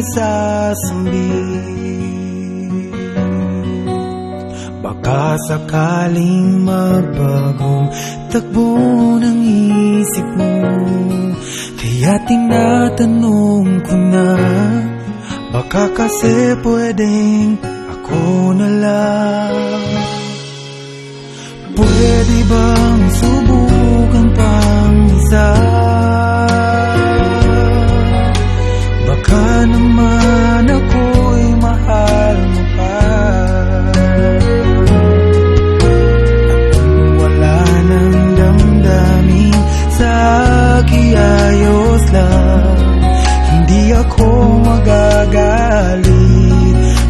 nagsasambit. Baka sakaling magbagong takbo ng isip mo, kaya tinatanong ko na, baka kasi pwedeng ako na lang. Pwede bang subukan pang isa? Baka naman ako'y mahal mo pa. At kung wala nang damdamin sa akin, ayos lang, hindi ako magagalit.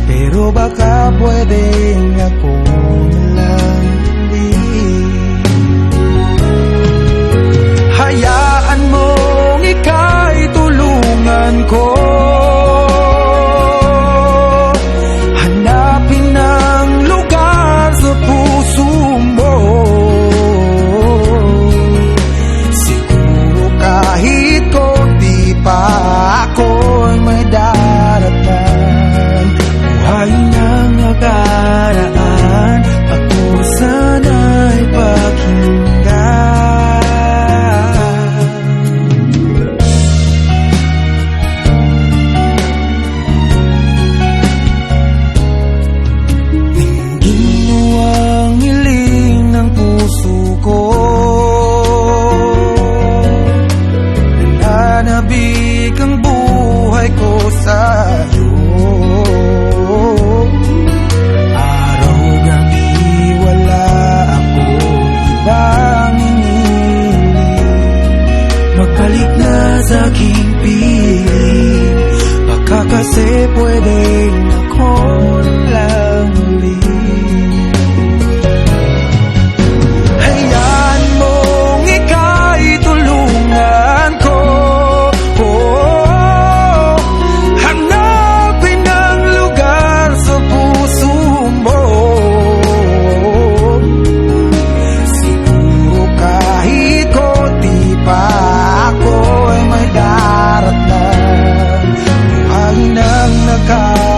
Pero baka pwedeng ako na lang. Hayaan mong ika'y tulungan ko, hanapin ang lugar sa puso mo. Siguro kahit konti pa ako'y may daratan. Buhayin ang nakaraan, ako sana'y pakinggan. Nananabik ang buhay ko sa'yo. Araw-gabi wala akong ibang iniling. Magbalik na sa aking piling, baka kasi pwedeng ako na lang ulit. Nang nakaraan,